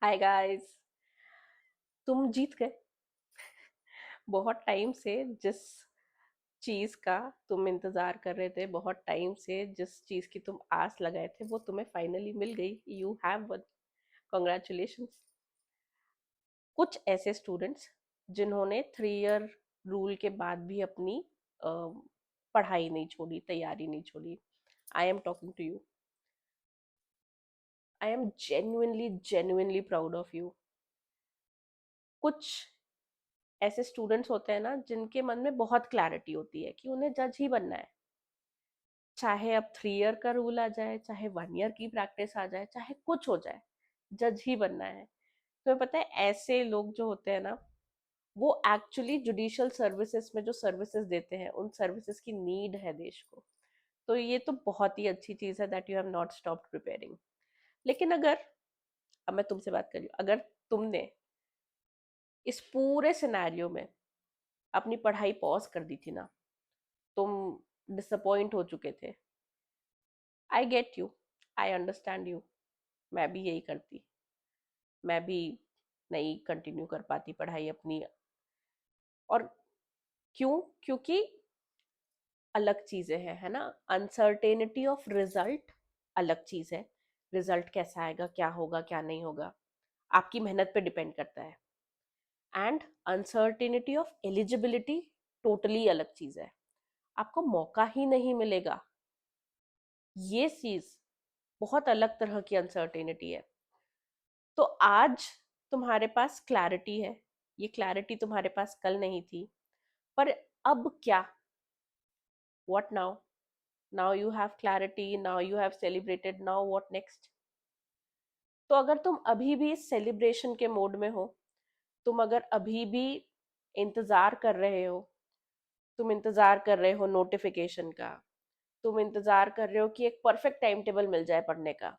Hi guys. तुम जीत गए। बहुत टाइम से जिस चीज का तुम इंतजार कर रहे थे, बहुत टाइम से जिस चीज की तुम आस लगाए थे, वो तुम्हें फाइनली मिल गई। You have one. कॉन्ग्रेचुलेशंस। कुछ ऐसे स्टूडेंट्स जिन्होंने 3 ईयर रूल के बाद भी अपनी पढ़ाई नहीं छोड़ी, तैयारी नहीं छोड़ी। I am talking to you. I am genuinely genuinely proud of you. कुछ ऐसे स्टूडेंट्स होते हैं ना, जिनके मन में बहुत क्लैरिटी होती है कि उन्हें जज ही बनना है। चाहे अब 3 ईयर का रूल आ जाए, चाहे 1 ईयर की प्रैक्टिस आ जाए, चाहे कुछ हो जाए, जज ही बनना है। तुम्हें पता है, ऐसे लोग जो होते हैं ना, वो एक्चुअली जुडिशियल सर्विसेज में जो सर्विसेज देते हैं, उन सर्विसेज की नीड है देश को। तो ये तो बहुत ही अच्छी चीज है that you have not stopped preparing. लेकिन अगर, अब मैं तुमसे बात कर रही हूँ, अगर तुमने इस पूरे सिनेरियो में अपनी पढ़ाई पॉज कर दी थी ना, तुम डिसअपॉइंट हो चुके थे। I get you. I understand you. मैं भी यही करती। मैं भी नहीं कंटिन्यू कर पाती पढ़ाई अपनी। और क्यों? क्योंकि अलग चीजें हैं, है ना। अनसर्टेनिटी ऑफ रिजल्ट अलग चीज है। रिजल्ट कैसा आएगा, क्या होगा, क्या नहीं होगा, आपकी मेहनत पे डिपेंड करता है। And uncertainty of eligibility totally अलग चीज है। आपको मौका ही नहीं मिलेगा, ये चीज बहुत अलग तरह की अनसर्टेनिटी है। तो आज तुम्हारे पास क्लैरिटी है। ये क्लैरिटी तुम्हारे पास कल नहीं थी। पर अब क्या? What now? Now you have clarity, now you have celebrated, now what next? तो अगर तुम अभी भी सेलिब्रेशन के मोड में हो, तुम अगर अभी भी इंतजार कर रहे हो, तुम इंतजार कर रहे हो नोटिफिकेशन का, तुम इंतजार कर रहे हो कि एक परफेक्ट टाइम टेबल मिल जाए पढ़ने का,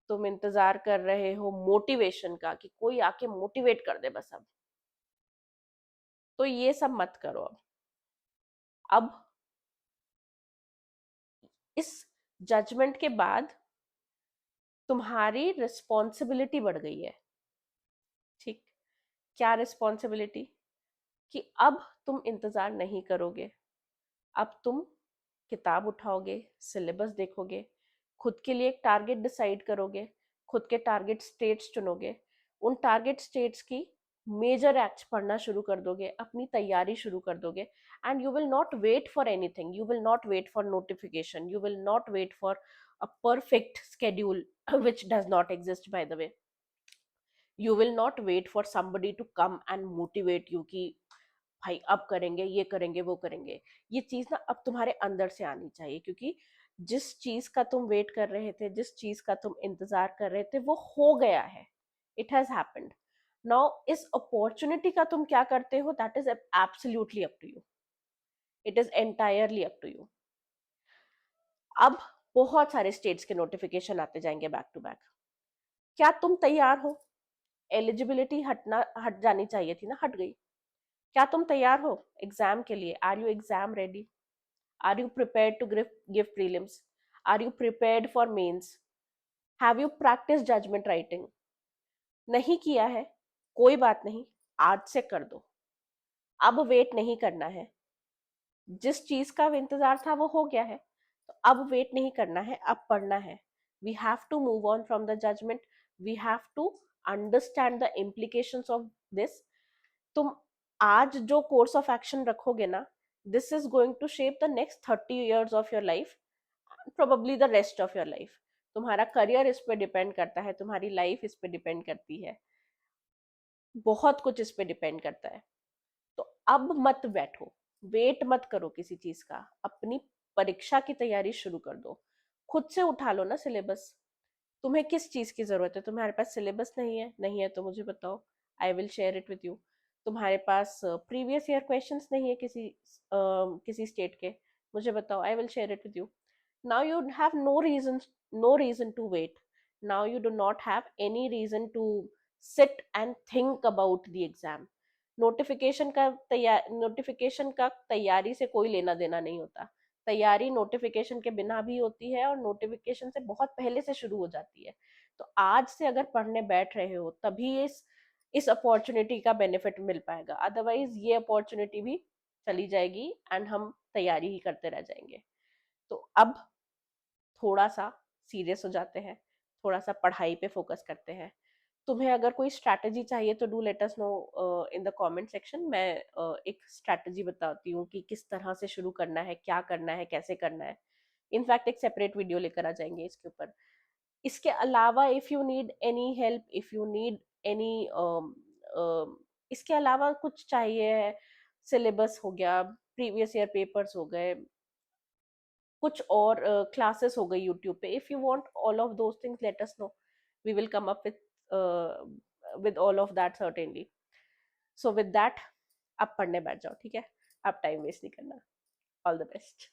तुम इंतजार कर रहे हो मोटिवेशन का कि कोई आके मोटिवेट कर दे बस अब, तो ये सब मत करो अब इस जजमेंट के बाद तुम्हारी रिस्पॉन्सिबिलिटी बढ़ गई है। ठीक। क्या रिस्पॉन्सिबिलिटी? कि अब तुम इंतजार नहीं करोगे। अब तुम किताब उठाओगे, सिलेबस देखोगे, खुद के लिए एक टारगेट डिसाइड करोगे, खुद के टारगेट स्टेट्स चुनोगे, उन टारगेट स्टेट्स की मेजर एक्ट्स पढ़ना शुरू कर दोगे, अपनी तैयारी शुरू कर दोगे। And you will not wait for anything, you will not wait for notification, you will not wait for a perfect schedule which does not exist by the way. You will not wait for somebody to come and motivate you कि भाई अब करेंगे, ये करेंगे, वो करेंगे। ये चीज ना अब तुम्हारे अंदर से आनी चाहिए, क्योंकि जिस चीज का तुम वेट कर रहे थे, जिस चीज का तुम इंतजार कर रहे थे, वो हो गया है। It has happened. नाउ इस अपॉर्चुनिटी का तुम क्या करते हो, that is absolutely up to you. It is entirely up to you. अब बहुत सारे स्टेट्स के नोटिफिकेशन आते जाएंगे बैक टू बैक। क्या तुम तैयार हो? एलिजिबिलिटी हट जानी चाहिए थी ना, हट गई। क्या तुम तैयार हो एग्जाम के लिए? Are you exam ready? Are you prepared to give prelims? Are you prepared for mains? Have you practiced judgment writing? नहीं किया है, कोई बात नहीं, आज से कर दो। अब वेट नहीं करना है। जिस चीज का इंतजार था वो हो गया है, तो अब वेट नहीं करना है, अब पढ़ना है। We have to move on from the judgment. We have to understand the implications of this. तुम आज जो कोर्स ऑफ एक्शन रखोगे ना, this is going to shape the next 30 years of your life, probably the rest of your life. तुम्हारा career इस पे depend करता है, तुम्हारी लाइफ इस पे डिपेंड करती है, बहुत कुछ इस पे डिपेंड करता है। तो अब मत बैठो, वेट मत करो किसी चीज का, अपनी परीक्षा की तैयारी शुरू कर दो। खुद से उठा लो ना सिलेबस। तुम्हें किस चीज की जरूरत है? तुम्हारे पास सिलेबस नहीं है? नहीं है तो मुझे बताओ, I will share it with you. तुम्हारे पास प्रीवियस ईयर क्वेश्चंस नहीं है किसी स्टेट के? मुझे बताओ, I will share it with you. Now you have no reason to wait. Now you do not have any reason to sit and think about the exam. Notification का तैयारी से कोई लेना देना नहीं होता। तैयारी नोटिफिकेशन के बिना भी होती है, और नोटिफिकेशन से बहुत पहले से शुरू हो जाती है। तो आज से अगर पढ़ने बैठ रहे हो तभी इस अपॉर्चुनिटी का बेनिफिट मिल पाएगा, अदरवाइज ये अपॉर्चुनिटी भी चली जाएगी एंड हम तैयारी ही करते रह जाएंगे। तो अब थोड़ा सा सीरियस हो जाते हैं, थोड़ा सा पढ़ाई पे फोकस करते हैं। तुम्हें अगर कोई स्ट्रैटेजी चाहिए तो do let us no in the comment section. मैं एक स्ट्रैटेजी बताती हूँ कि किस तरह से शुरू करना है, क्या करना है, कैसे करना है। इनफैक्ट एक सेपरेट वीडियो लेकर आ जाएंगे इसके ऊपर। इसके अलावा if you need any help, if you need any इसके अलावा कुछ चाहिए है, सिलेबस हो गया, प्रीवियस ईयर पेपर्स हो गए, कुछ और क्लासेस हो गई यूट्यूब पे, if you want all of those things let us know, we will come up with all of that certainly. So with that आप पढ़ने बैठ जाओ, ठीक है? आप टाइम वेस्ट नहीं करना। All the best.